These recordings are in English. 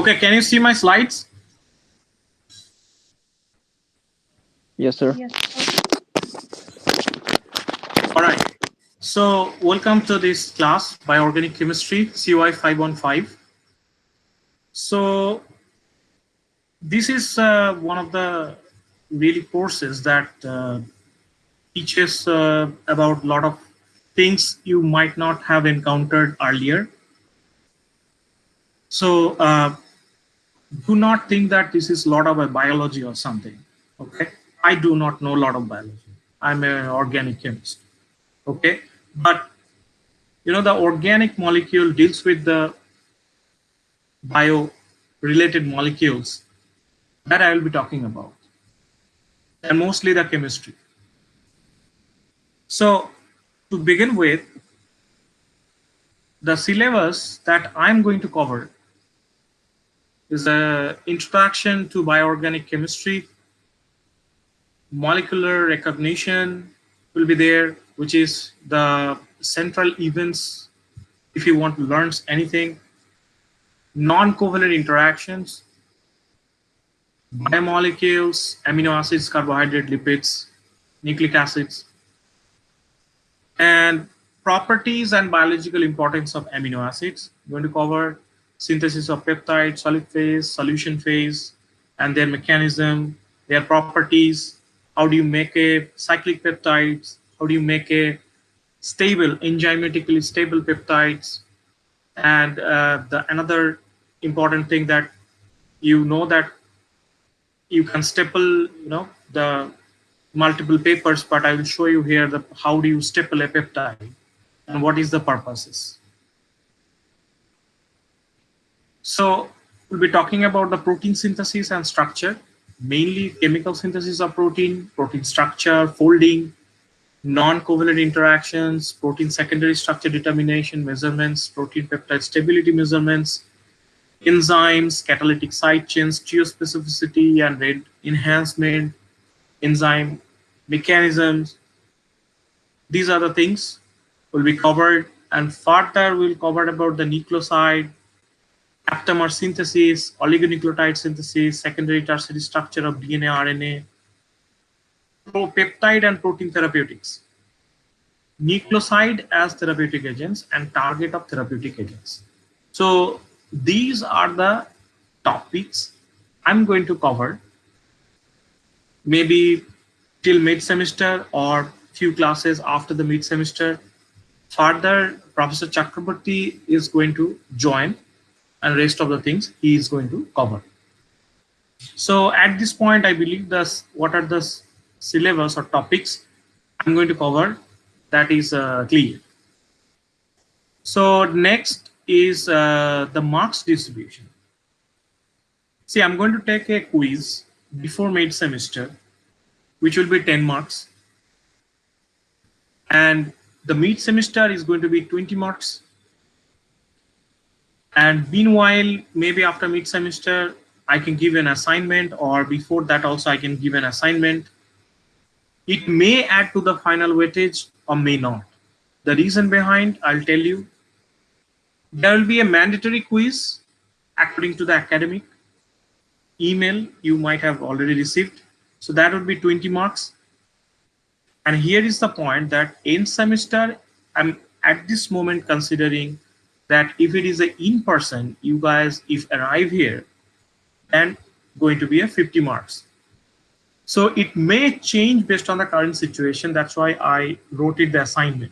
Okay, can you see my slides? Yes, sir. Yes. All right. So welcome to this class, Bioorganic Chemistry, CY 515. So this is one of the really courses that teaches about a lot of things you might not have encountered earlier. So do not think that this is a lot of a biology or something. Okay, I do not know a lot of biology. I'm an organic chemist. Okay, but the organic molecule deals with the bio related molecules that I will be talking about, and mostly the chemistry. So to begin with, the syllabus that I'm going to cover is a introduction to bioorganic chemistry. Molecular recognition will be there, which is the central events if you want to learn anything. Non-covalent interactions, biomolecules, amino acids, carbohydrate, lipids, nucleic acids, and properties and biological importance of amino acids. We're going to cover synthesis of peptides, solid phase, solution phase, and their mechanism, their properties. How do you make a cyclic peptides? How do you make a stable, enzymatically stable peptides? And another important thing that that you can staple, the multiple papers, but I will show you here the how do you staple a peptide and what is the purposes. So we'll be talking about the protein synthesis and structure, mainly chemical synthesis of protein, protein structure, folding, non-covalent interactions, protein secondary structure determination, measurements, protein peptide stability measurements, enzymes, catalytic side chains, geospecificity and rate enhancement, enzyme mechanisms. These are the things will be covered, and further we'll cover about the nucleoside, aptamer synthesis, oligonucleotide synthesis, secondary tertiary structure of DNA, RNA, peptide and protein therapeutics, nucleoside as therapeutic agents, and target of therapeutic agents. So these are the topics I'm going to cover, maybe till mid-semester or few classes after the mid-semester. Further, Professor Chakraborty is going to join, and rest of the things he is going to cover. So at this point, I believe what are the syllabus or topics I'm going to cover, that is clear. So next is the marks distribution. See, I'm going to take a quiz before mid-semester, which will be 10 marks. And the mid-semester is going to be 20 marks. And meanwhile, maybe after mid-semester, I can give an assignment, or before that also I can give an assignment. It may add to the final weightage or may not. The reason behind, I'll tell you. There will be a mandatory quiz according to the academic email you might have already received. So that would be 20 marks. And here is the point that end semester, I'm at this moment considering that if it is a in-person, you guys, if arrive here, then going to be a 50 marks. So it may change based on the current situation. That's why I wrote it the assignment.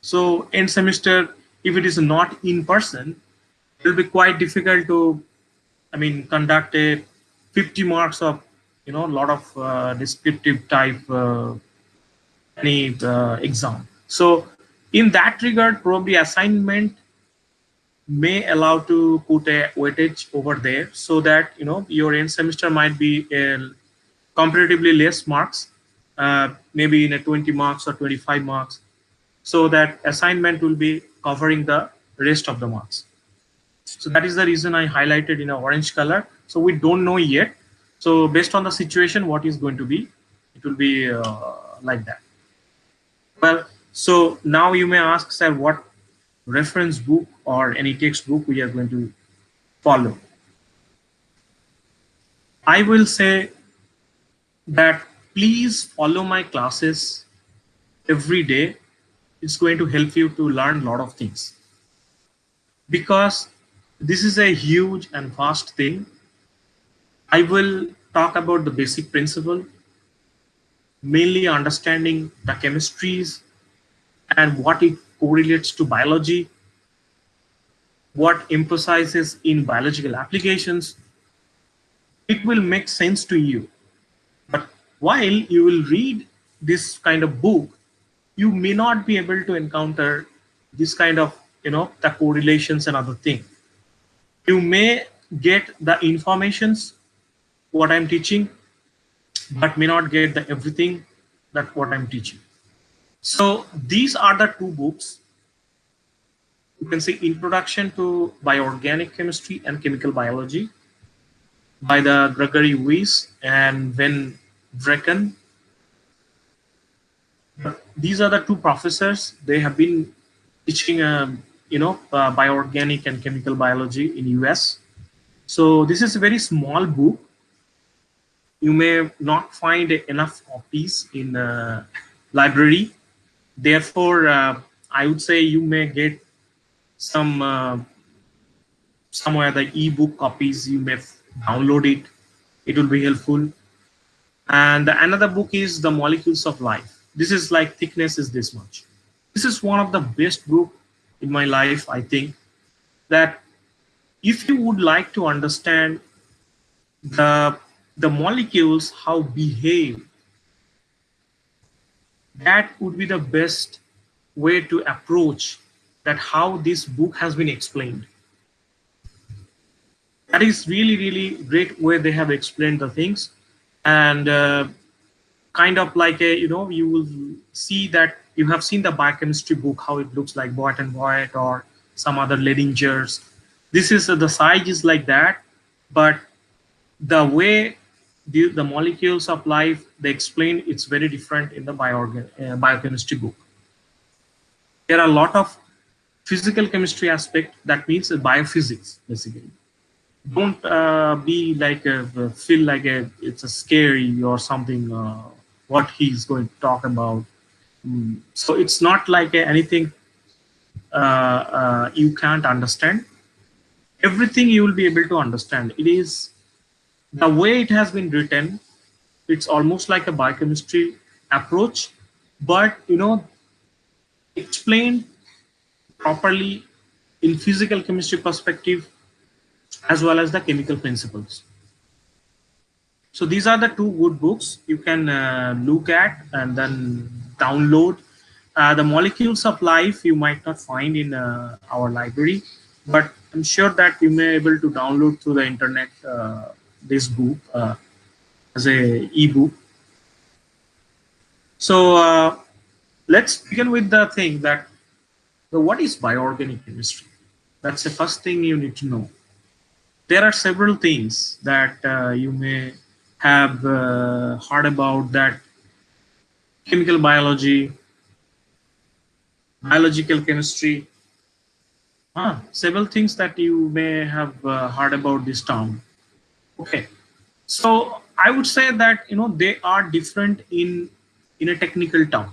So end semester, if it is not in person, it will be quite difficult to, conduct a 50 marks of, a lot of descriptive type exam. So in that regard, probably assignment may allow to put a weightage over there, so that your end semester might be comparatively less marks, maybe in a 20 marks or 25 marks, so that assignment will be covering the rest of the marks. So that is the reason I highlighted in an orange color. So we don't know yet. So based on the situation, what is going to be, it will be like that. Well, so now you may ask, sir, what reference book or any textbook we are going to follow. I will say that please follow my classes every day. It's going to help you to learn a lot of things, because this is a huge and vast thing. I will talk about the basic principle, mainly understanding the chemistries and what it correlates to biology, what emphasizes in biological applications. It will make sense to you. But while you will read this kind of book, you may not be able to encounter this kind of, the correlations and other things. You may get the informations what I'm teaching, but may not get the everything that what I'm teaching. So these are the two books. You can say Introduction to Bioorganic Chemistry and Chemical Biology by the Gregory Weiss and Van Vrecken. These are the two professors. They have been teaching, bioorganic and chemical biology in US. So this is a very small book. You may not find enough copies in library. Therefore, I would say you may get some somewhere the ebook copies. You may download it. It will be helpful. And another book is The Molecules of Life. This is like thickness is this much. This is one of the best book in my life. I think that if you would like to understand the the molecules how behave, that would be the best way to approach that how this book has been explained. That is really really great way they have explained the things. And kind of like a, you will see that you have seen the biochemistry book, how it looks like Boit and Boit or some other Ledingers. This is the size is like that, but the way the molecules of life they explain, it's very different in the biochemistry book. There are a lot of physical chemistry aspect, that means biophysics basically. Don't be like feel like it's a scary or something what he's going to talk about. So it's not like anything you can't understand. Everything you will be able to understand. It is the way it has been written. It's almost like a biochemistry approach, but explained properly in physical chemistry perspective as well as the chemical principles. So these are the two good books you can look at and then download. The Molecules of Life you might not find in our library, but I'm sure that you may able to download through the internet this book as a ebook. So let's begin with the thing that what is bioorganic chemistry? That's the first thing you need to know. There are several things that you may have heard about, that chemical biology, biological chemistry, several things that you may have heard about this term. Okay, so I would say that they are different in a technical term,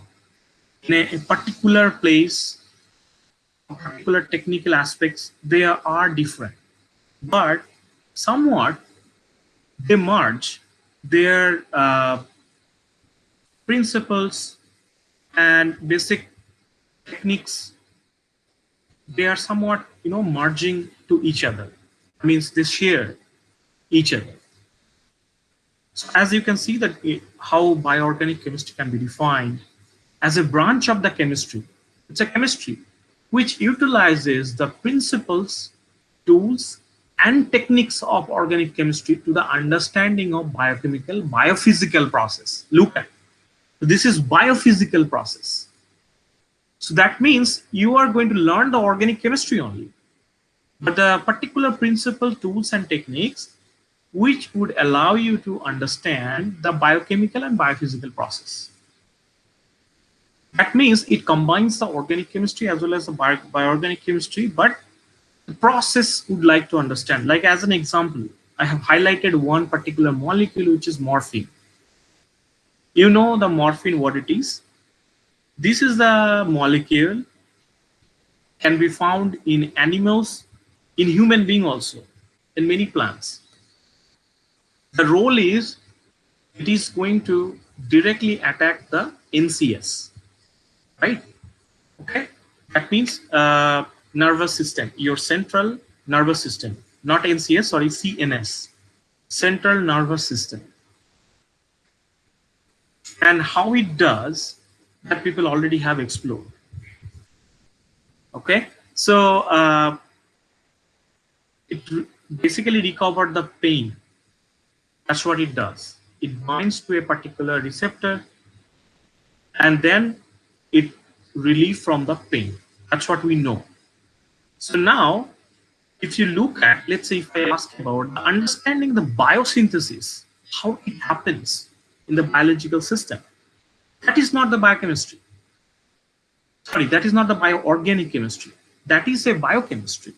in a particular place, particular technical aspects. They are different, but somewhat they merge their principles and basic techniques. They are somewhat merging to each other. Means they share each other. So as you can see that how bioorganic chemistry can be defined as a branch of the chemistry. It's a chemistry which utilizes the principles, tools, and techniques of organic chemistry to the understanding of biochemical, biophysical process. Look at this is biophysical process. So that means you are going to learn the organic chemistry only, but the particular principle, tools, and techniques which would allow you to understand the biochemical and biophysical process. That means it combines the organic chemistry as well as the bioorganic chemistry, but the process would like to understand. Like as an example, I have highlighted one particular molecule, which is morphine. You know the morphine, what it is. This is the molecule can be found in animals, in human being also, in many plants. The role is it is going to directly attack the NCS, right? Okay, that means nervous system, your central nervous system, not NCS, sorry, CNS, central nervous system. And how it does, that people already have explored. Okay, so it basically recovered the pain. That's what it does. It binds to a particular receptor and then it relieve from the pain. That's what we know. So now, if you look at, let's say if I ask about understanding the biosynthesis, how it happens in the biological system, that is not the biochemistry. Sorry, that is not the bioorganic chemistry. That is a biochemistry.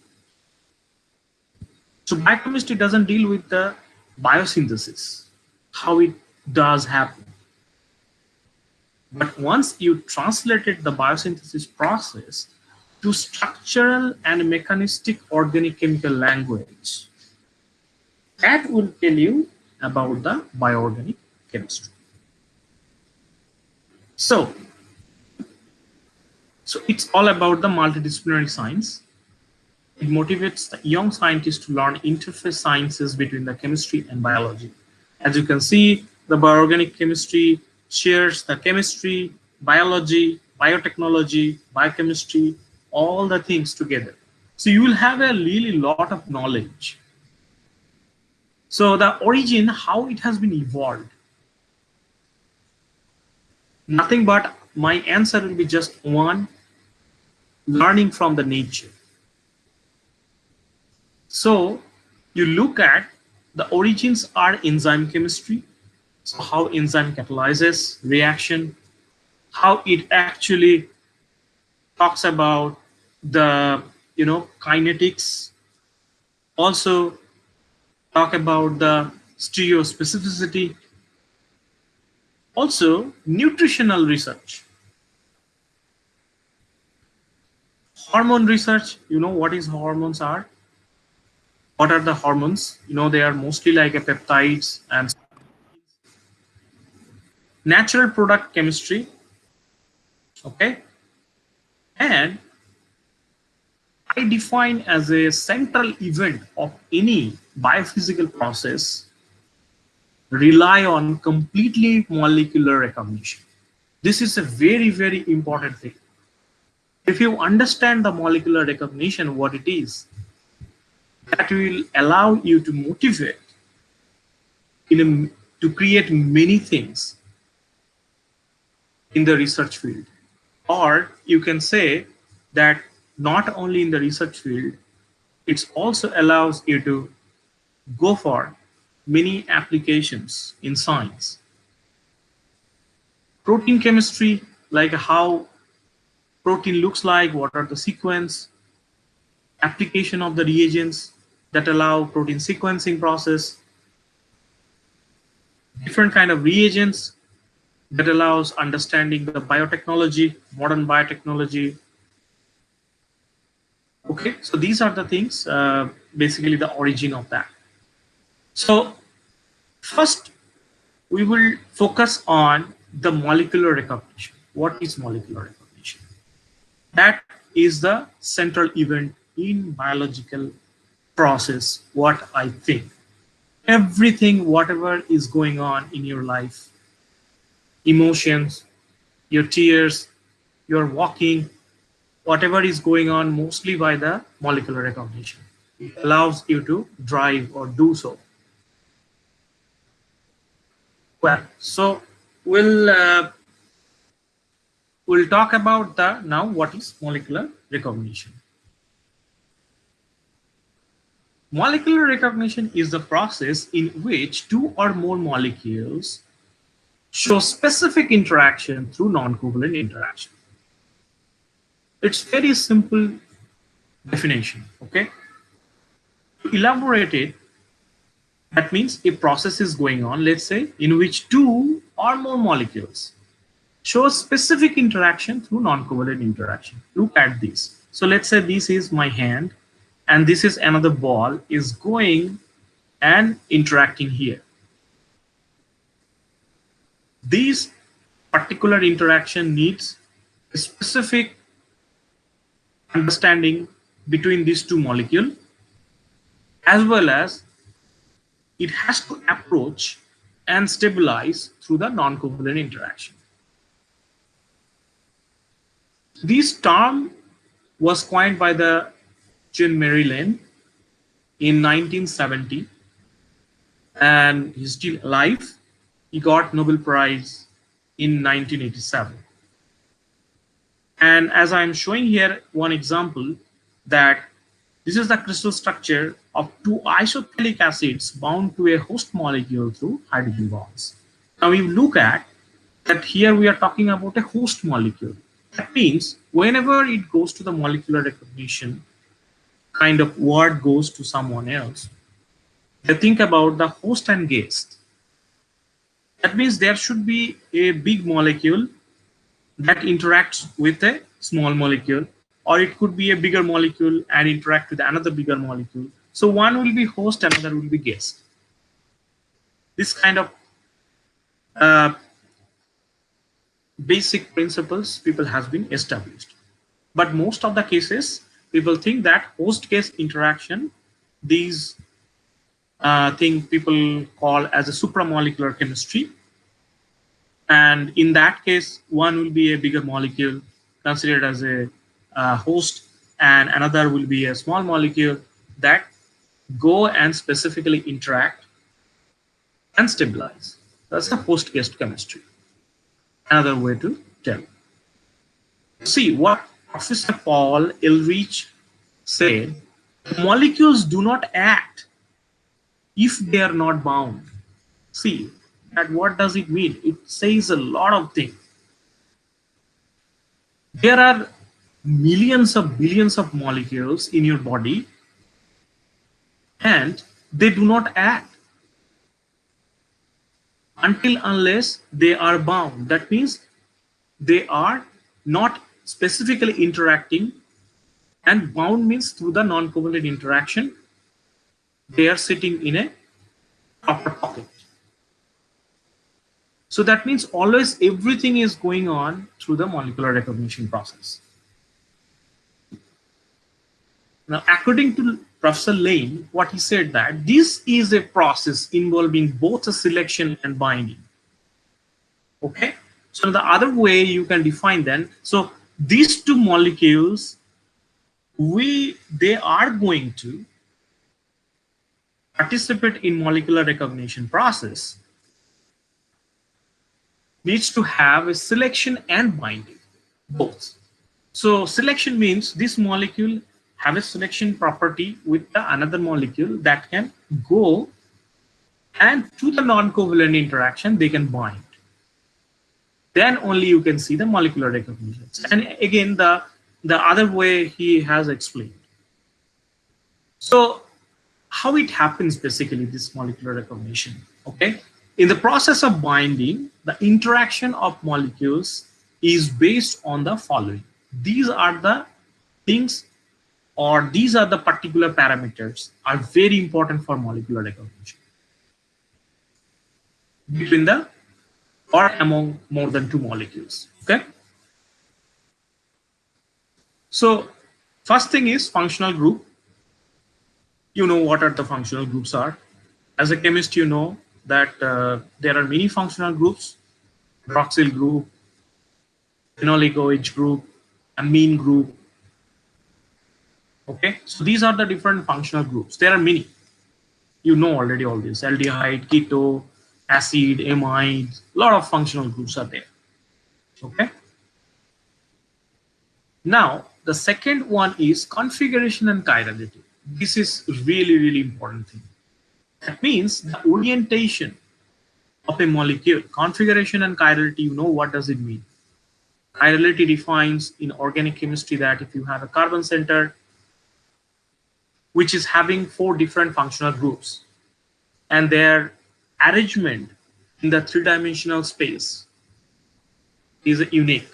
So biochemistry doesn't deal with the biosynthesis, how it does happen. But once you translated the biosynthesis process to structural and mechanistic organic chemical language, that will tell you about the bioorganic chemistry. So, so it's all about the multidisciplinary science. It motivates the young scientists to learn interface sciences between the chemistry and biology. As you can see, the bioorganic chemistry shares the chemistry, biology, biotechnology, biochemistry, all the things together. So you will have a really lot of knowledge. So the origin, how it has been evolved. Nothing but my answer will be just one, learning from the nature. So you look at the origins are enzyme chemistry. So how enzyme catalyzes reaction, how it actually talks about the kinetics, also talk about the stereospecificity, also nutritional research, hormone research. You know what is hormones are? What are the hormones? They are mostly like a peptides and natural product chemistry. Okay, and I define as a central event of any biophysical process rely on completely molecular recognition. This is a very, very important thing. If you understand the molecular recognition, what it is, that will allow you to motivate to create many things in the research field. Or you can say that not only in the research field, it also allows you to go for many applications in science. Protein chemistry, like how protein looks like, what are the sequence, application of the reagents that allow protein sequencing process, different kind of reagents that allows understanding the biotechnology, modern biotechnology. Okay, so these are the things, basically the origin of that. So first, we will focus on the molecular recognition. What is molecular recognition? That is the central event in biological process, what I think. Everything, whatever is going on in your life, emotions, your tears, your walking, whatever is going on mostly by the molecular recognition. It allows you to drive or do so. Well, so we'll talk about the now what is molecular recognition. Molecular recognition is the process in which two or more molecules show specific interaction through non-covalent interaction. It's very simple definition. Okay, to elaborate it, that means a process is going on, let's say, in which two or more molecules show specific interaction through non-covalent interaction. Look at this. So let's say this is my hand and this is another ball is going and interacting here. This particular interaction needs a specific understanding between these two molecules, as well as it has to approach and stabilize through the non-covalent interaction. This term was coined by the Jean Marie in 1970, and he's still alive. He got Nobel Prize in 1987. And as I'm showing here one example, that this is the crystal structure of two isothalic acids bound to a host molecule through hydrogen bonds. Now we look at that here we are talking about a host molecule. That means whenever it goes to the molecular recognition, kind of word goes to someone else, they think about the host and guest. That means there should be a big molecule that interacts with a small molecule, or it could be a bigger molecule and interact with another bigger molecule. So one will be host, another will be guest. This kind of basic principles people has been established. But most of the cases, people think that host-guest interaction, these thing people call as a supramolecular chemistry. And in that case, one will be a bigger molecule considered as a host, and another will be a small molecule that go and specifically interact and stabilize. That's a host-guest chemistry. Another way to tell. See what Professor Paul Ehrlich said: molecules do not act if they are not bound. See, that what does it mean? It says a lot of things. There are millions of billions of molecules in your body and they do not act until unless they are bound. That means they are not specifically interacting, and bound means through the non-covalent interaction they are sitting in a proper pocket. So that means always everything is going on through the molecular recognition process. Now, according to Professor Lane, what he said that this is a process involving both a selection and binding. Okay, so the other way you can define then, so these two molecules, they are going to participate in molecular recognition process, needs to have a selection and binding, both. So selection means this molecule have a selection property with the another molecule that can go, and through the non-covalent interaction they can bind. Then only you can see the molecular recognition. And again, the other way he has explained. So how it happens basically, this molecular recognition, okay? In the process of binding, the interaction of molecules is based on the following. These are the things, or these are the particular parameters are very important for molecular recognition between the or among more than two molecules. Okay. So first thing is functional group. You know what are the functional groups are. As a chemist, you know that there are many functional groups: hydroxyl group, phenolic OH group, amine group. Okay, so these are the different functional groups. There are many. You know already all this: aldehyde, keto, acid, amide. A lot of functional groups are there. Okay. Now the second one is configuration and chirality. This is really important thing. That means the orientation of a molecule. Configuration and chirality, you know what does it mean? Chirality defines in organic chemistry that if you have a carbon center, which is having 4 different functional groups, and their arrangement in the three-dimensional space is unique.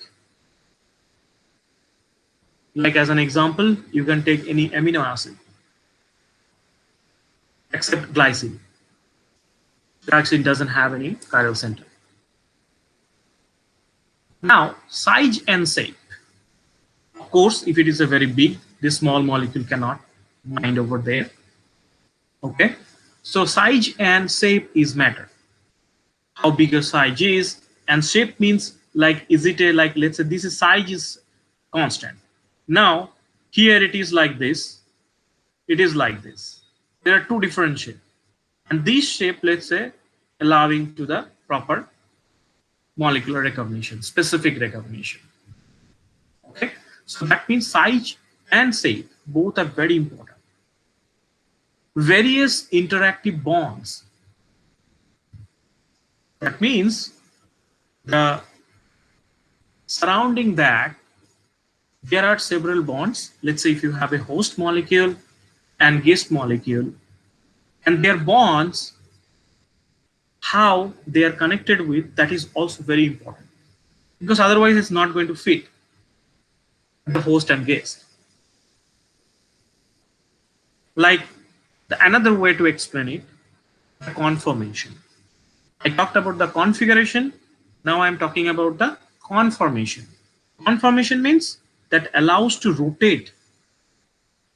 Like as an example, you can take any amino acid except glycine. Glycine doesn't have any chiral center. Now, size and shape. Of course, if it is a very big, this small molecule cannot bind over there. Okay, so size and shape is matter. How big your size is, and shape means like, is it a, like, let's say this is size is constant. Now here it is like this, it is like this. There are 2 different shapes, and this shape, let's say, allowing to the proper molecular recognition, specific recognition. Okay, so that means size and shape both are very important. Various interactive bonds, that means the surrounding that there are several bonds. Let's say if you have a host molecule and guest molecule, and their bonds, how they are connected with, that is also very important, because otherwise it's not going to fit the host and guest. Like another way to explain it, the conformation. I talked about the configuration. Now I'm talking about the conformation. Conformation means that allows to rotate.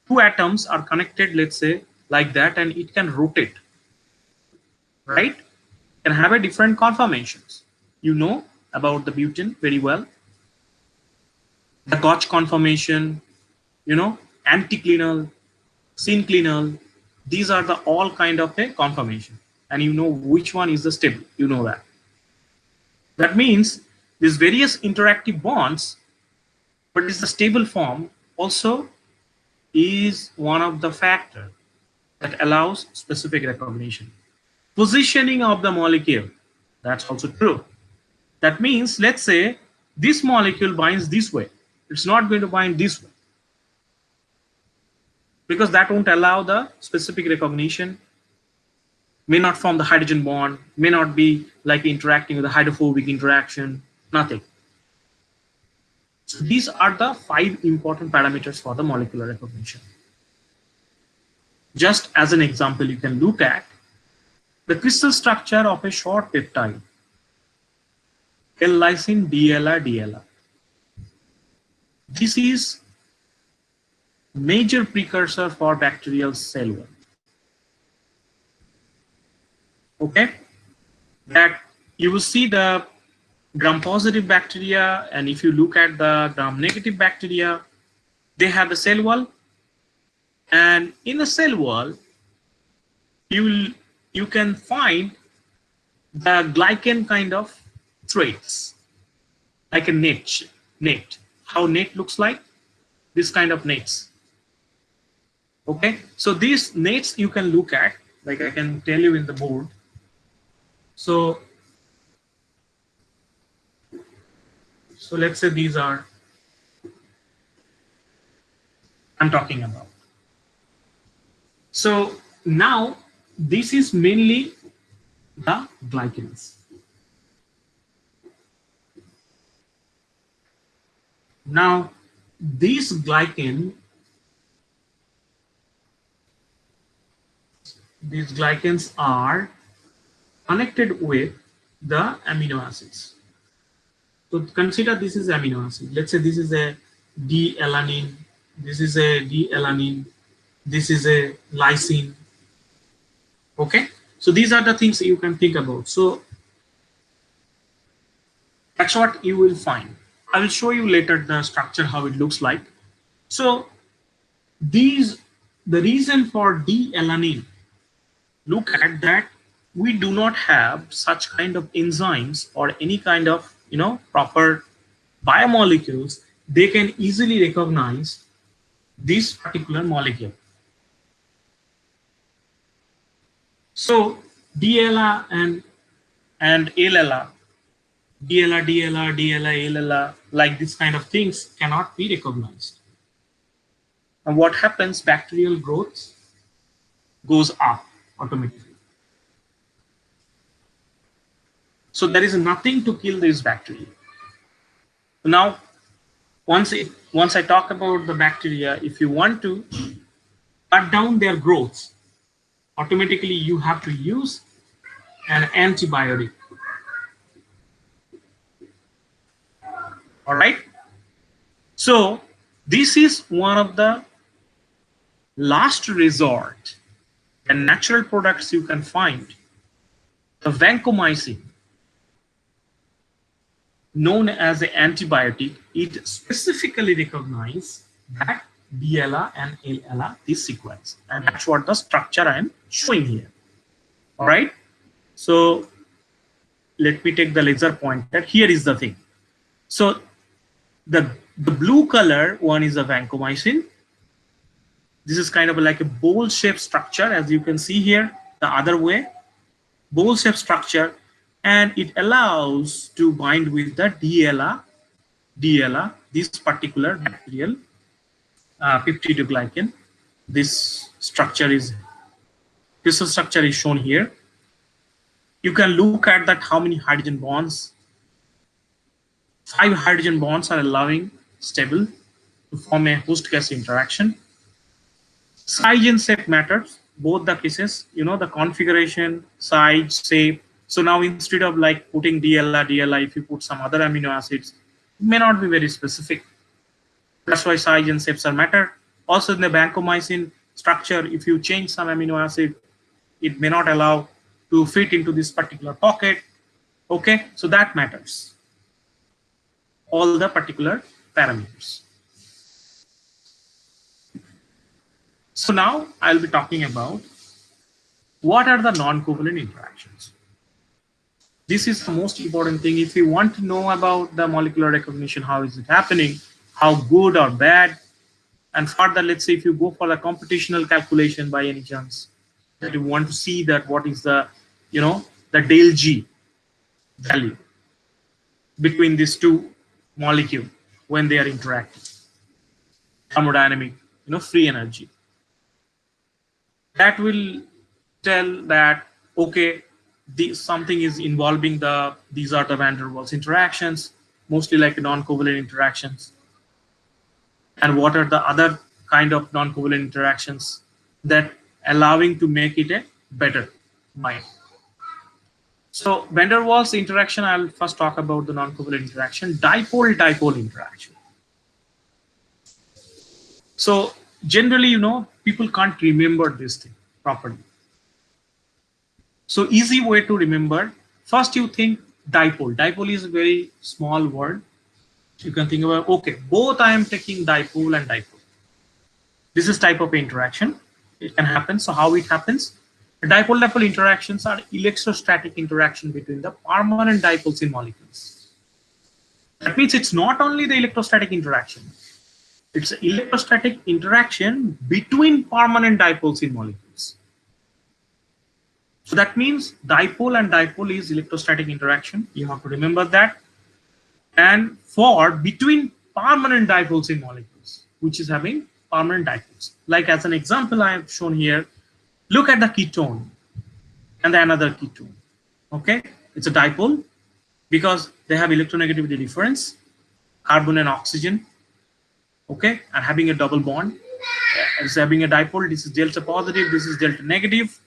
2 atoms are connected, let's say like that, and it can rotate, right? Can have a different conformations. You know about the butane very well. The Koch conformation, you know, anticlinal, synclinal. These are the all kind of a conformation, and you know which one is the stable. You know that. That means these various interactive bonds, but it's the stable form also is one of the factor that allows specific recognition. Positioning of the molecule, that's also true. That means, let's say this molecule binds this way, it's not going to bind this way, because that won't allow the specific recognition, may not form the hydrogen bond, may not be like interacting with the hydrophobic interaction, nothing. So these are the 5 important parameters for the molecular recognition. Just as an example, you can look at the crystal structure of a short peptide, L-lysine, DLR, DLR. This is major precursor for bacterial cell wall. Okay, that you will see the gram-positive bacteria, and if you look at the gram-negative bacteria, they have the cell wall, and in the cell wall, you can find the glycan kind of traits, like a net. How net looks like? This kind of nets. Okay, so these nets you can look at, like I can tell you in the board. So let's say these are I'm talking about. So now this is mainly the glycans. Now these glycans are connected with the amino acids. So consider this is amino acid. Let's say this is a D-alanine, this is a D-alanine, this is a lysine. Okay, so these are the things that you can think about. So that's what you will find. I will show you later the structure, how it looks like. So the reason for D-alanine, look at that, we do not have such kind of enzymes or any kind of proper biomolecules. They can easily recognize this particular molecule. So DLR and LLR, DLR, like this kind of things cannot be recognized. And what happens? Bacterial growth goes up automatically. So there is nothing to kill this bacteria. Now, once I talk about the bacteria, if you want to cut down their growth, automatically you have to use an antibiotic. All right. So this is one of the last resort and natural products you can find. The vancomycin, known as an antibiotic, it specifically recognizes that DLA and LLA, this sequence, and that's what the structure I am showing here. All right. So let me take the laser pointer. Here is the thing. So the blue color one is a vancomycin. This is kind of like a bowl shaped structure, as you can see here. The other way, bowl shaped structure, and it allows to bind with the DLA, this particular bacterial peptidoglycan. This structure is shown here. You can look at that how many hydrogen bonds. 5 hydrogen bonds are allowing stable to form a host gas interaction. Size and shape matters, both the cases, the configuration, size, shape. So now instead of like putting DLA, if you put some other amino acids, it may not be very specific. That's why size and shapes are matter. Also in the vancomycin structure, if you change some amino acid, it may not allow to fit into this particular pocket. Okay, so that matters. All the particular parameters. So now I'll be talking about what are the non-covalent interactions. This is the most important thing. If you want to know about the molecular recognition, how is it happening, how good or bad, and further, let's say if you go for the computational calculation by any chance, that you want to see that what is the, the del G value between these two molecules when they are interacting. Thermodynamic, free energy. That will tell that, okay, something is involving these are the van der Waals interactions, mostly like non-covalent interactions. And what are the other kind of non-covalent interactions that allowing to make it a better bind. So van der Waals interaction, I'll first talk about the non-covalent interaction, dipole-dipole interaction. So generally, people can't remember this thing properly. So easy way to remember, first you think dipole. Dipole is a very small word. You can think about, okay, both I am taking dipole and dipole. This is type of interaction. It can happen. So how it happens? Dipole-dipole interactions are electrostatic interaction between the permanent dipoles in molecules. That means it's not only the electrostatic interaction. It's an electrostatic interaction between permanent dipoles in molecules. So that means dipole and dipole is electrostatic interaction. You have to remember that. And for between permanent dipoles in molecules, which is having permanent dipoles. Like as an example I have shown here, look at the ketone and the another ketone. Okay, it's a dipole because they have electronegativity difference, carbon and oxygen. Okay, and having a double bond. As having a dipole, this is delta positive, this is delta negative.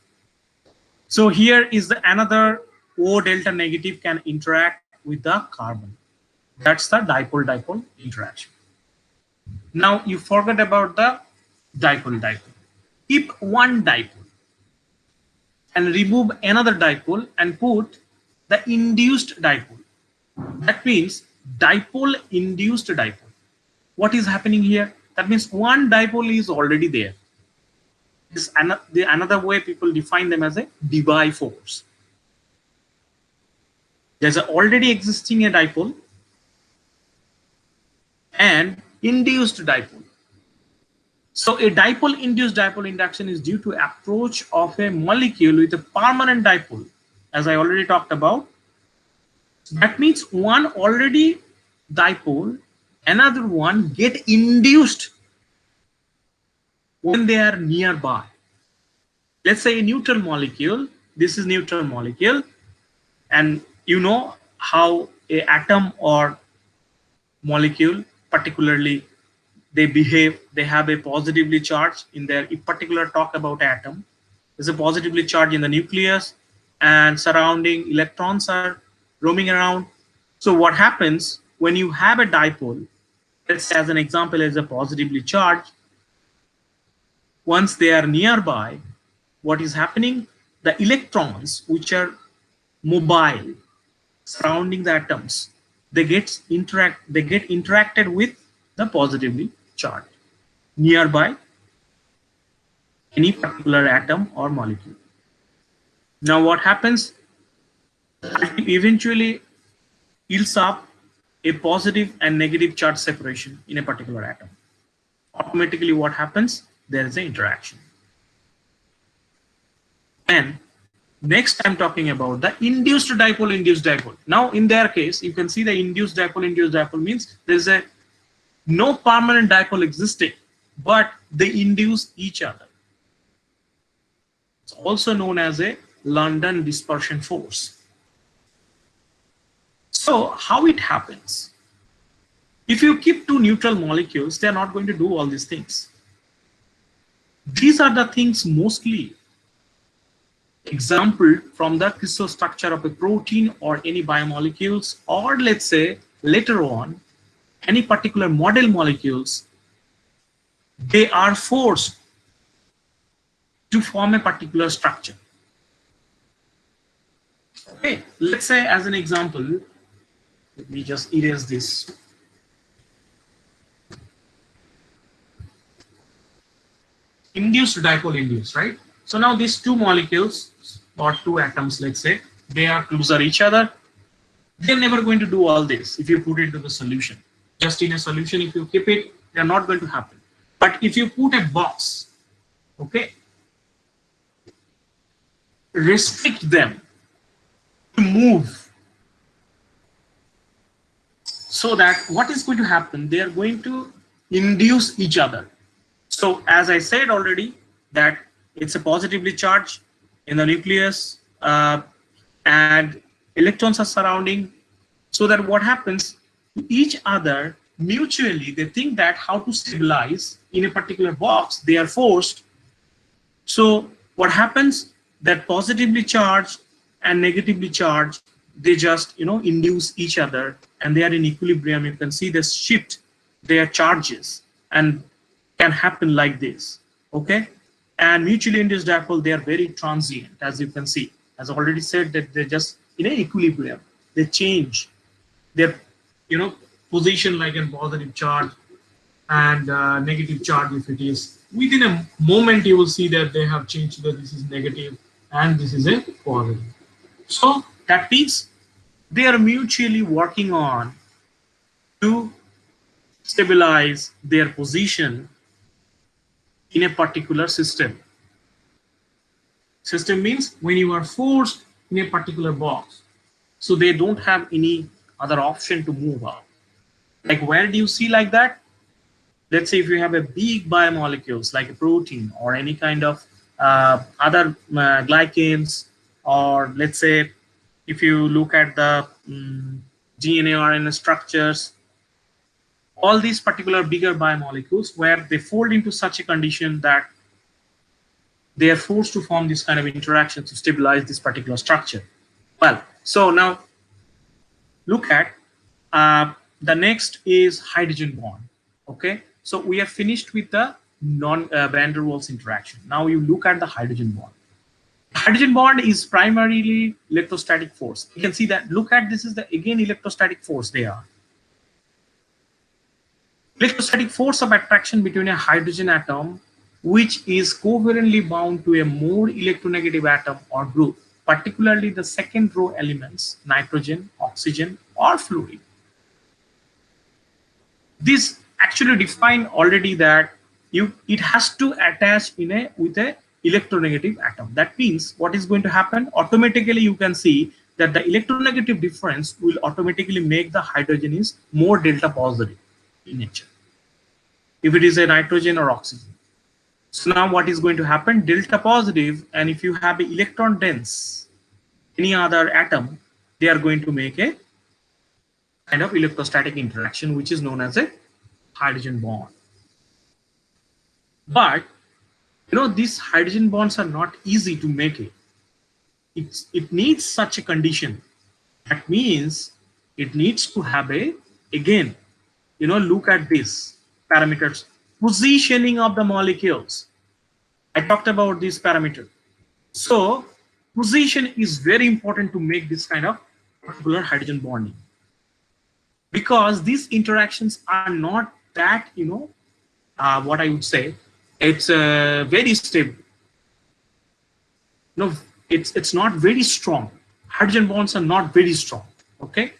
So here is the another O delta negative can interact with the carbon. That's the dipole-dipole interaction. Now you forget about the dipole-dipole. Keep one dipole and remove another dipole and put the induced dipole. That means dipole-induced dipole. What is happening here? That means one dipole is already there. This another way people define them as a Debye force. There's already existing a dipole and induced dipole. So a dipole-induced dipole induction is due to approach of a molecule with a permanent dipole, as I already talked about. That means one already dipole, another one get induced when they are nearby. let's say a neutral molecule. This is neutral molecule, and you know how a atom or molecule particularly they behave. They have a positively charged in their particular talk about atom. There's a positively charged in the nucleus, and surrounding electrons are roaming around. So what happens when you have a dipole, let's say as an example is a positively charged, once they are nearby, what is happening? The electrons which are mobile surrounding the atoms, they get interacted with the positively charged nearby any particular atom or molecule. Now what happens? Eventually yields up a positive and negative charge separation in a particular atom. Automatically what happens? There is an interaction. And next I'm talking about the induced dipole. Now in their case, you can see the induced dipole means there's a no permanent dipole existing, but they induce each other. It's also known as a London dispersion force. So how it happens? If you keep two neutral molecules, they're not going to do all these things. These are the things mostly exampled from the crystal structure of a protein or any biomolecules, or let's say later on, any particular model molecules, they are forced to form a particular structure. Okay, let's say as an example, let me just erase this. Induced dipole, right? So now these two molecules or two atoms, let's say, they are closer each other. They're never going to do all this if you put it into the solution. Just in a solution, if you keep it, they're not going to happen. But if you put a box, okay, restrict them to move, so that what is going to happen? They are going to induce each other. So as I said already, that it's a positively charged in the nucleus, and electrons are surrounding, so that what happens to each other mutually, they think that how to stabilize in a particular box, they are forced. So what happens, that positively charged and negatively charged, they just induce each other, and they are in equilibrium. You can see this shift their charges, and can happen like this. Okay, and mutually induced dipole, they are very transient, as you can see. As I already said, that they're just in an equilibrium. They change their position, like a positive charge and negative charge. If it is within a moment, you will see that they have changed, that this is negative and this is a positive. So that means they are mutually working on to stabilize their position in a particular system. System means when you are forced in a particular box, so they don't have any other option to move out. Like where do you see like that? Let's say if you have a big biomolecules like a protein or any kind of other glycans, or let's say if you look at the DNA, RNA structures, all these particular bigger biomolecules where they fold into such a condition that they are forced to form this kind of interaction to stabilize this particular structure. Well, so now look at the next is hydrogen bond. Okay, so we are finished with the van der Waals interaction. Now you look at the hydrogen bond. Hydrogen bond is primarily electrostatic force. You can see that. Look at this is the again electrostatic force. They are electrostatic force of attraction between a hydrogen atom which is covalently bound to a more electronegative atom or group, particularly the second row elements, nitrogen, oxygen, or fluorine. This actually define already that it has to attach with a electronegative atom. That means what is going to happen? Automatically you can see that the electronegative difference will automatically make the hydrogen is more delta positive in nature, if it is a nitrogen or oxygen. So now what is going to happen? Delta positive, and if you have an electron dense any other atom, they are going to make a kind of electrostatic interaction, which is known as a hydrogen bond. But these hydrogen bonds are not easy to make it. It needs such a condition. That means it needs to have a, again, look at this parameters, positioning of the molecules. I talked about this parameter. So position is very important to make this kind of particular hydrogen bonding, because these interactions are not that, what I would say, it's very stable. No, it's not very strong. Hydrogen bonds are not very strong, okay?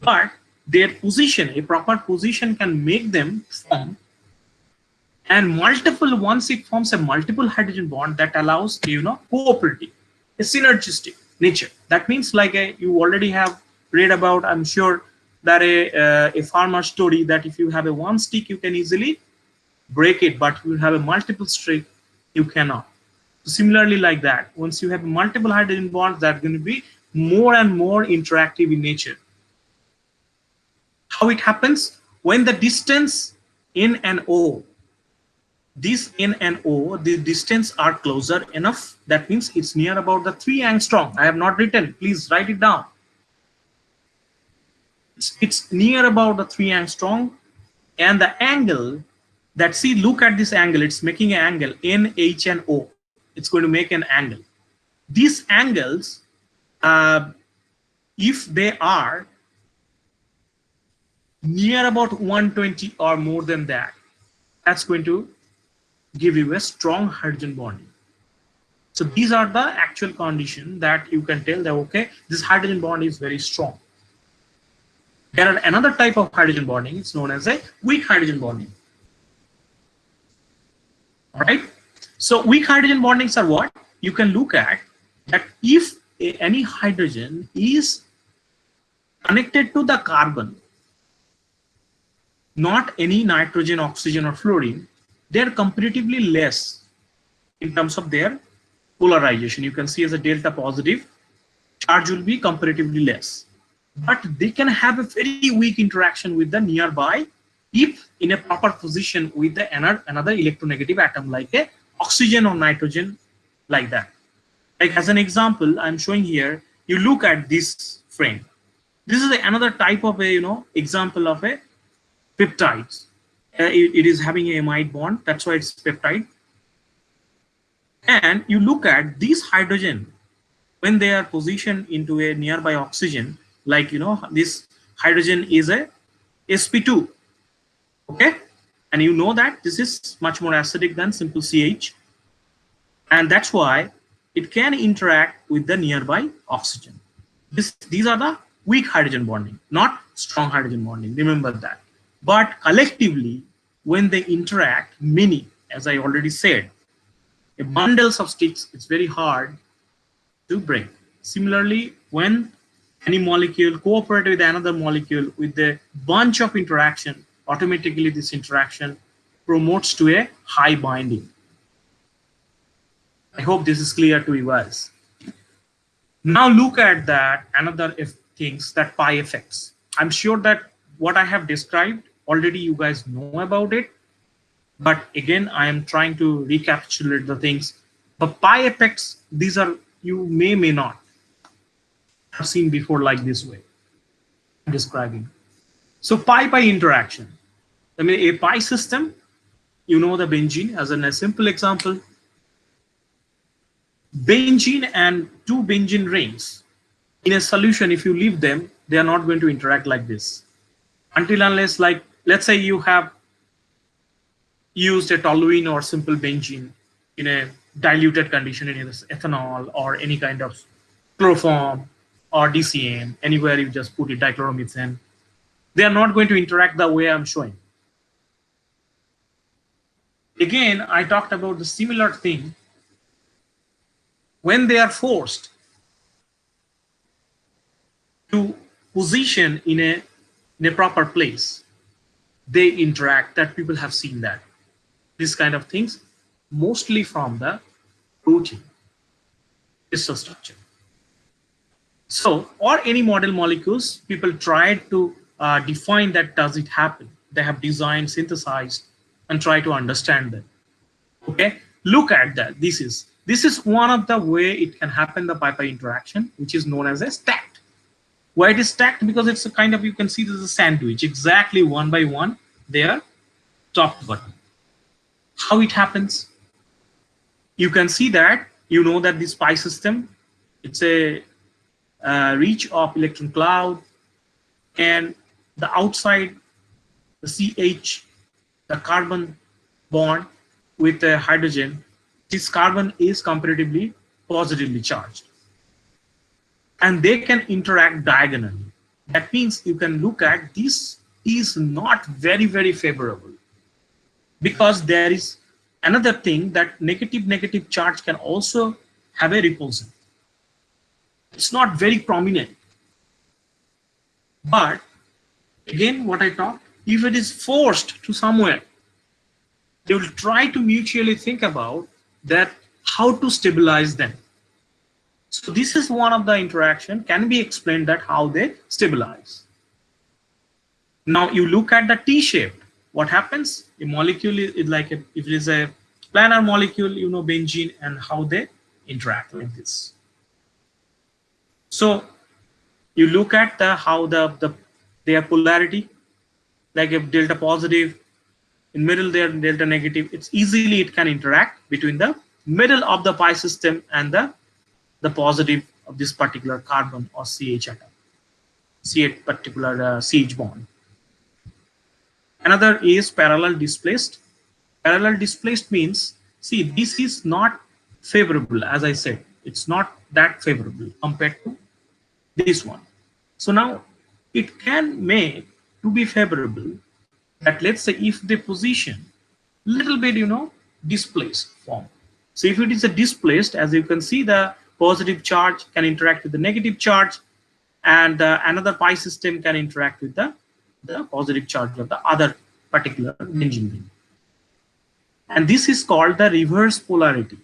But their position, a proper position, can make them form, and multiple, once it forms a multiple hydrogen bond, that allows cooperative, a synergistic nature. That means, like you already have read about, I'm sure, that a farmer story, that if you have a one stick you can easily break it, but you have a multiple stick you cannot. So similarly, like that, once you have multiple hydrogen bonds, that's going to be more and more interactive in nature. How it happens? When the distance N and O, this N and O, the distance are closer enough, that means it's near about the 3 angstrom. I have not written, please write it down. It's near about the 3 angstrom, and the angle that, see, look at this angle, it's making an angle, N, H, and O. It's going to make an angle. These angles, if they are near about 120 or more than that, that's going to give you a strong hydrogen bonding. So these are the actual conditions that you can tell that, okay, this hydrogen bond is very strong. There are another type of hydrogen bonding, it's known as a weak hydrogen bonding. All right. So weak hydrogen bondings are what? You can look at that if any hydrogen is connected to the carbon, not any nitrogen, oxygen, or fluorine, they're comparatively less in terms of their polarization. You can see as a delta positive, charge will be comparatively less. But they can have a very weak interaction with the nearby if in a proper position with the another electronegative atom, like a oxygen or nitrogen, like that. Like as an example, I'm showing here, you look at this frame. This is another type of a, example of a peptides. It is having a amide bond, that's why it's peptide. And you look at these hydrogen, when they are positioned into a nearby oxygen, like this hydrogen is a sp2, okay, and you know that this is much more acidic than simple CH, and that's why it can interact with the nearby oxygen. These are the weak hydrogen bonding, not strong hydrogen bonding, remember that. But collectively, when they interact, many, as I already said, a bundles of sticks, it's very hard to break. Similarly, when any molecule cooperates with another molecule with a bunch of interaction, automatically this interaction promotes to a high binding. I hope this is clear to you guys. Now look at that another things, that pi effects. I'm sure that what I have described already you guys know about it, but again I am trying to recapitulate the things. But pi effects, these are, you may not have seen before like this way I'm describing. So pi interaction, I mean a pi system, you know the benzene as a simple example. Benzene and two benzene rings in a solution, if you leave them, they are not going to interact like this until unless, like, let's say you have used a toluene or simple benzene in a diluted condition in ethanol or any kind of chloroform or DCM, anywhere you just put it, dichloromethane, they are not going to interact the way I'm showing. Again, I talked about the similar thing. When they are forced to position in a proper place, they interact. That people have seen that. These kind of things, mostly from the protein crystal structure. So, or any model molecules, people tried to define that does it happen. They have designed, synthesized, and try to understand them. Okay, look at that. This is one of the way it can happen, the pi-pi interaction, which is known as a stacked. Why it is stacked? Because it's a kind of, you can see this is a sandwich, exactly one by one, there, top to bottom. How it happens? You can see that, you know that this pi system, it's a reach of electron cloud, and the outside, the CH, the carbon bond with the hydrogen, this carbon is comparatively positively charged, and they can interact diagonally. That means you can look at this is not very favorable, because there is another thing, that negative charge can also have a repulsion. It's not very prominent, but again what I talked, if it is forced to somewhere, they will try to mutually think about that how to stabilize them. So this is one of the interaction can be explained, that how they stabilize. Now you look at the T-shape. What happens? A molecule is like if it is a planar molecule, you know, benzene, and how they interact like this. So you look at the how their polarity, like if delta positive, in middle there delta negative, it's easily it can interact between the middle of the pi system and the positive of this particular carbon or CH atom, CH particular CH bond. Another is parallel displaced. Parallel displaced means, see, this is not favorable, as I said, it's not that favorable compared to this one. So now it can make to be favorable, that let's say if the position little bit, you know, displaced form. So if it is a displaced, as you can see, the positive charge can interact with the negative charge, and another pi system can interact with the positive charge of the other particular benzene ring. And this is called the reverse polarity.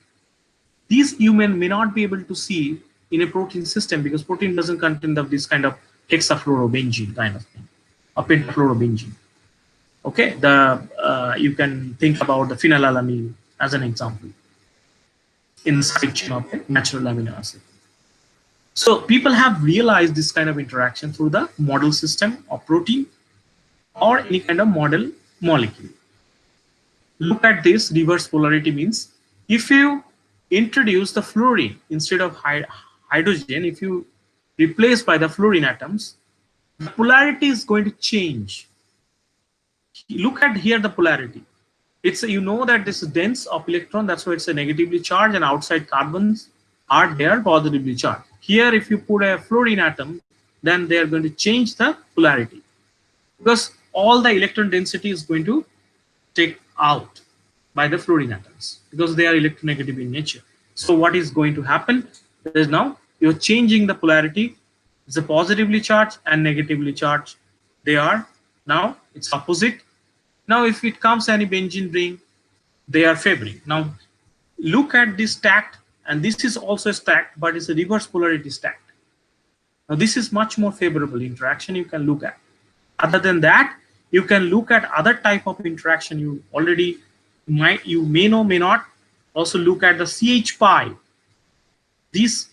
These you may not be able to see in a protein system, because protein doesn't contain of this kind of hexafluorobenzene kind of thing, or pentafluorobenzene. Okay, you can think about the phenylalanine as an example in the side chain of a natural amino acid. So people have realized this kind of interaction through the model system of protein or any kind of model molecule. Look at this reverse polarity means, if you introduce the fluorine instead of hydrogen, if you replace by the fluorine atoms, the polarity is going to change. Look at here the polarity. It's you know that this is dense of electron, that's why it's a negatively charged, and outside carbons are there positively charged. Here if you put a fluorine atom, then they are going to change the polarity, because all the electron density is going to take out by the fluorine atoms, because they are electronegative in nature. So what is going to happen is, now you're changing the polarity. It's a positively charged and negatively charged. They are now it's opposite. Now if it comes any benzene ring, they are favoring. Now look at this stacked, and this is also stacked, but it's a reverse polarity stacked. Now this is much more favorable interaction you can look at. Other than that, you can look at other type of interaction. You already you may know, may not. Also look at the CH pi. This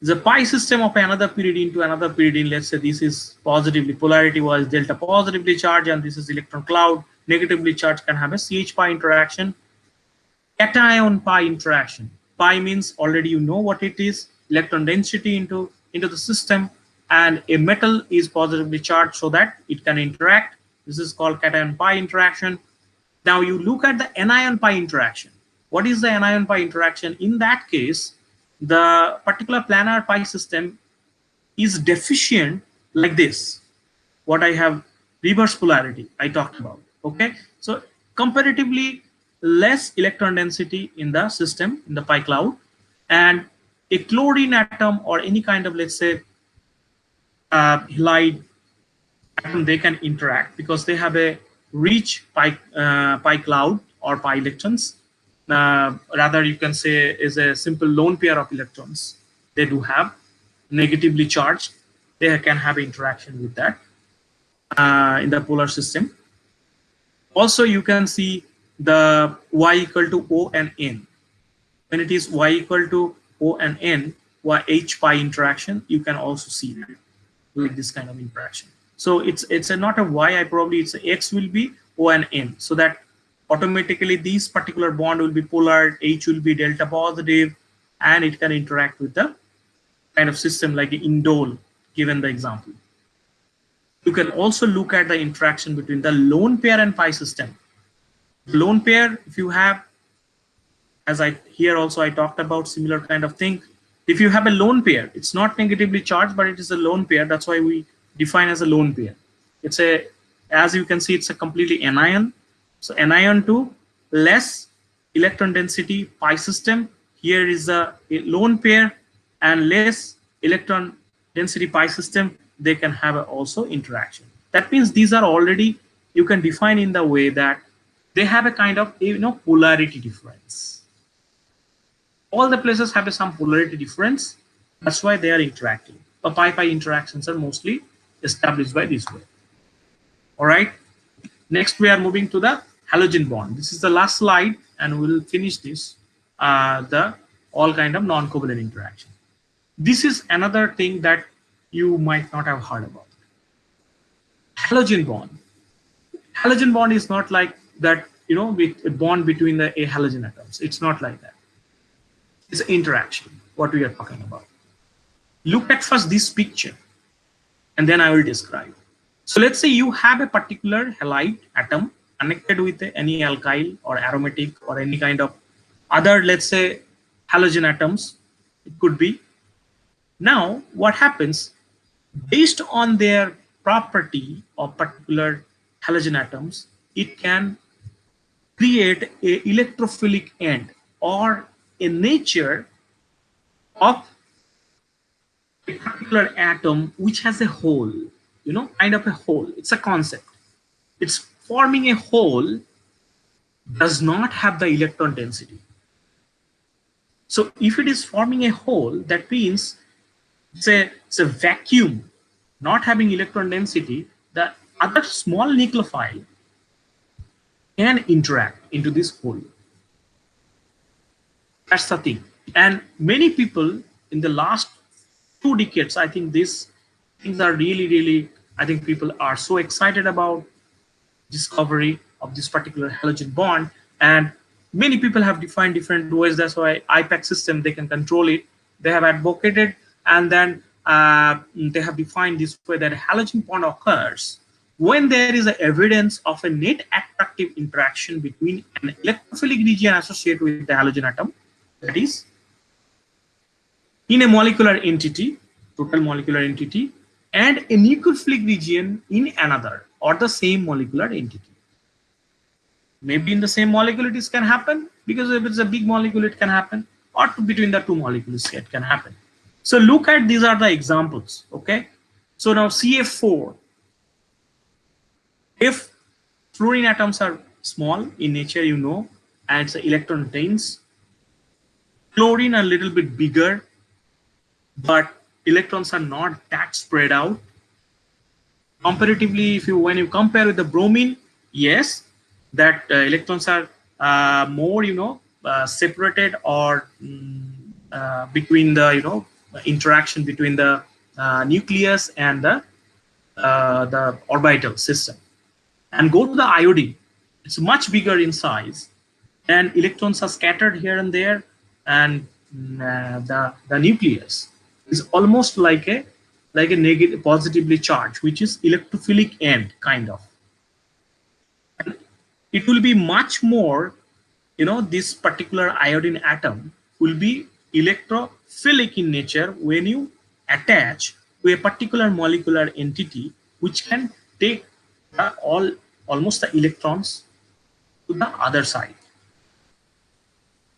is a pi system of another pyridine to another pyridine. Let's say this is positively, polarity was delta positively charged, and this is electron cloud. Negatively charged can have a CH pi interaction. Cation pi interaction. Pi means already you know what it is, electron density into the system, and a metal is positively charged so that it can interact. This is called cation pi interaction. Now you look at the anion pi interaction. What is the anion pi interaction? In that case, the particular planar pi system is deficient like this. What I have reverse polarity I talked about. Okay, so comparatively less electron density in the system, in the pi cloud, and a chlorine atom or any kind of, let's say, halide atom, they can interact because they have a rich pi cloud or pi electrons. Rather, you can say is a simple lone pair of electrons. They do have negatively charged. They can have interaction with that in the polar system. Also, you can see the y equal to O and N. When it is y equal to O and N, y H pi interaction, you can also see that, like this kind of interaction. So it's a not a y, I probably it's a x will be O and N. So that automatically these particular bond will be polar, H will be delta positive, and it can interact with the kind of system like indole, given the example. You can also look at the interaction between the lone pair and pi system. The lone pair, if you have, as I here also I talked about similar kind of thing. If you have a lone pair, it's not negatively charged, but it is a lone pair. That's why we define as a lone pair. It's a, as you can see, it's a completely anion. So anion to less electron density pi system. Here is a lone pair and less electron density pi system. They can have also interaction. That means these are already, you can define in the way that they have a kind of polarity difference. All the places have some polarity difference. That's why they are interacting. The pi-pi interactions are mostly established by this way. All right. Next, we are moving to the halogen bond. This is the last slide, and we'll finish this. The all kind of non-covalent interaction. This is another thing that you might not have heard about. Halogen bond. Halogen bond is not like that. With a bond between the a halogen atoms. It's not like that. It's interaction, what we are talking about. Look at first this picture, and then I will describe. So let's say you have a particular halide atom connected with any alkyl or aromatic or any kind of other, let's say, halogen atoms. It could be. Now, what happens, based on their property of particular halogen atoms, it can create a electrophilic end or a nature of a particular atom which has a hole, kind of a hole. It's a concept. It's forming a hole, does not have the electron density. So if it is forming a hole, that means it's a vacuum, not having electron density. The other small nucleophile can interact into this hole. That's the thing. And many people in the last 2 decades, I think these things are really, I think people are so excited about discovery of this particular halogen bond. And many people have defined different ways. That's why IPAC system, they can control it. They have advocated, and then they have defined this way that a halogen bond occurs when there is a evidence of a net attractive interaction between an electrophilic region associated with the halogen atom, that is in a molecular entity, total molecular entity, and a nucleophilic region in another or the same molecular entity. Maybe in the same molecule it can happen, because if it's a big molecule it can happen, or between the 2 molecules it can happen. So look at, these are the examples. Okay, so now CF4, if fluorine atoms are small in nature, and it's electron dense, chlorine a little bit bigger, but electrons are not that spread out. Comparatively, when you compare with the bromine, yes, that electrons are more, separated, or between the, interaction between the nucleus and the orbital system. And go to the iodine, it's much bigger in size, and electrons are scattered here and there, and the nucleus is almost like a negative positively charged, which is electrophilic end kind of. And it will be much more, this particular iodine atom will be electrophilic in nature when you attach to a particular molecular entity, which can take almost the electrons to the other side.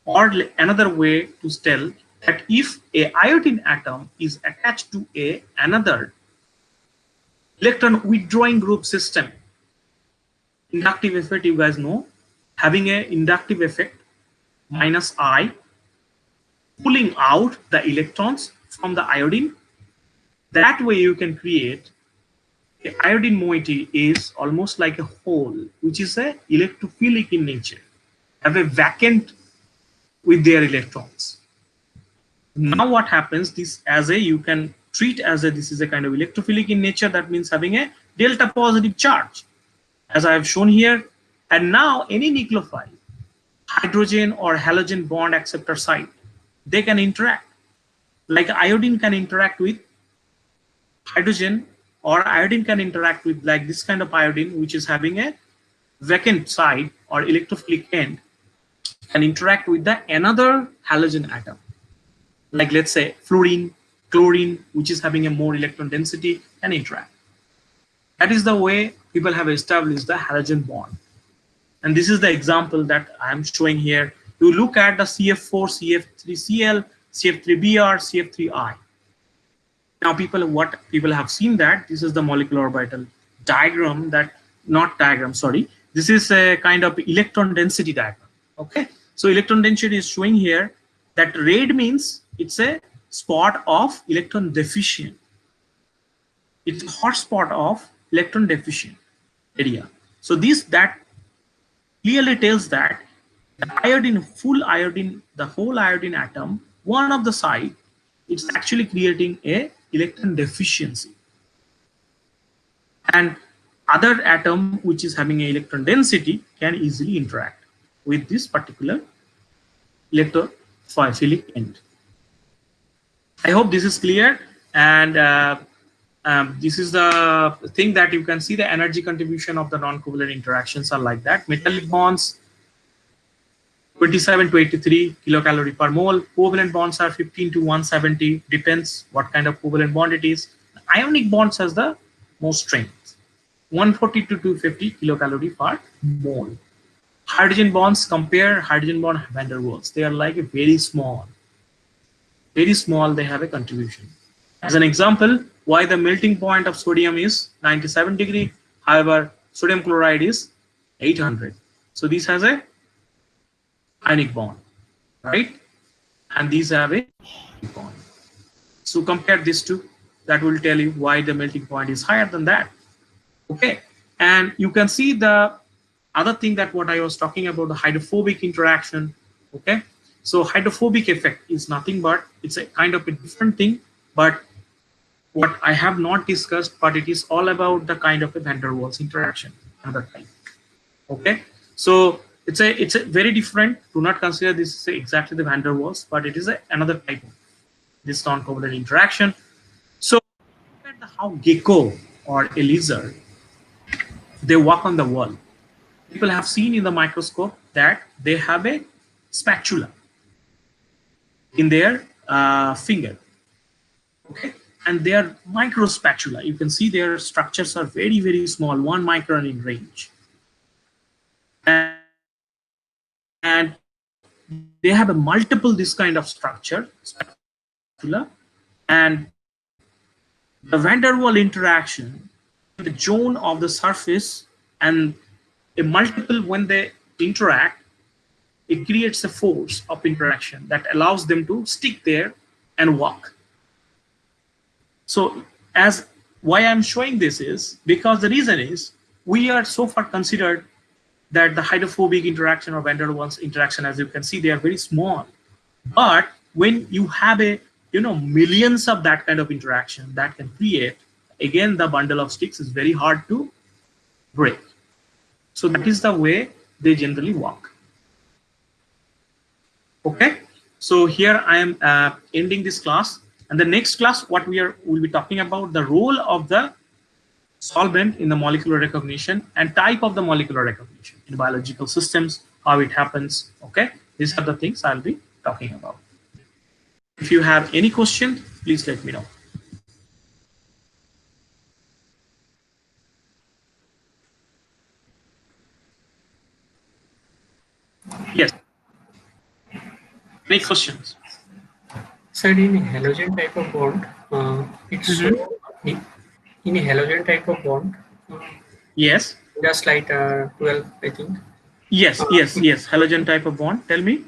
Or another way to tell that if a iodine atom is attached to another electron withdrawing group system, inductive effect, you guys know, having an inductive effect, minus I, pulling out the electrons from the iodine. That way you can create the iodine moiety is almost like a hole, which is a electrophilic in nature, have a vacant with their electrons. Now what happens, this as a, you can treat as a, this is a kind of electrophilic in nature, that means having a delta positive charge, as I have shown here. And now any nucleophile, hydrogen or halogen bond acceptor site, they can interact. Like iodine can interact with hydrogen, or iodine can interact with like this kind of iodine, which is having a vacant side or electrophilic end, can interact with the another halogen atom. Like let's say fluorine, chlorine, which is having a more electron density, can interact. That is the way people have established the halogen bond. And this is the example that I am showing here. You look at the CF4, CF3Cl, CF3Br, CF3I. Now what people have seen that this is the molecular orbital diagram, that not diagram, sorry. This is a kind of electron density diagram. Okay. So electron density is showing here that red means it's a spot of electron deficient. It's a hot spot of electron deficient area. So that clearly tells that the iodine, the whole iodine atom, one of the side, it's actually creating a electron deficiency. And other atom which is having a electron density can easily interact with this particular electrophilic end. I hope this is clear. And this is the thing that you can see the energy contribution of the non-covalent interactions are like that. Metallic bonds 27 to 83 kilocalorie per mole. Covalent bonds are 15 to 170, depends what kind of covalent bond it is. Ionic bonds has the most strength, 140 to 250 kilocalorie per mole. Hydrogen bonds, compare hydrogen bond van der Waals. They are like a very small, they have a contribution. As an example, why the melting point of sodium is 97 degree, however, sodium chloride is 800. So this has a ionic bond, right? And these have a bond. So compare these two, that will tell you why the melting point is higher than that. Okay, and you can see the other thing that what I was talking about, the hydrophobic interaction. Okay, so hydrophobic effect is nothing but it's a kind of a different thing, but what I have not discussed, but it is all about the kind of a van der Waals interaction, another type. Okay, so it's a very different. Do not consider this is exactly the van der Waals, but it is another type of this non-covalent interaction. So look at how gecko or a lizard, they walk on the wall. People have seen in the microscope that they have a spatula in their finger. Okay, and they are micro spatula. You can see their structures are very, very small, 1 micron in range. And they have a multiple this kind of structure, spatula, and the van der Waal interaction, the zone of the surface and a multiple when they interact, it creates a force of interaction that allows them to stick there and walk. So as why I'm showing this is because the reason is we are so far considered that the hydrophobic interaction or van der Waals interaction, as you can see, they are very small. But when you have a millions of that kind of interaction that can create, again, the bundle of sticks is very hard to break. So that is the way they generally work. Okay, so here I am ending this class, and the next class what we'll be talking about the role of the solvent in the molecular recognition and type of the molecular recognition in biological systems, how it happens. Okay, these are the things I'll be talking about. If you have any question, please let me know. Yes. Any questions? Sir, in a halogen type of bond, it's in a halogen type of bond. Yes. Just like 12, I think. Yes, Uh, yes, it, yes. Halogen type of bond. Tell me.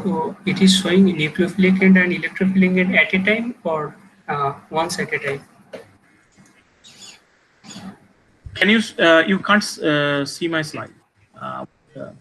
so it is showing nucleophilic end and electrophilic end at a time, or once at a time. Can you? You can't see my slide. Uh, uh,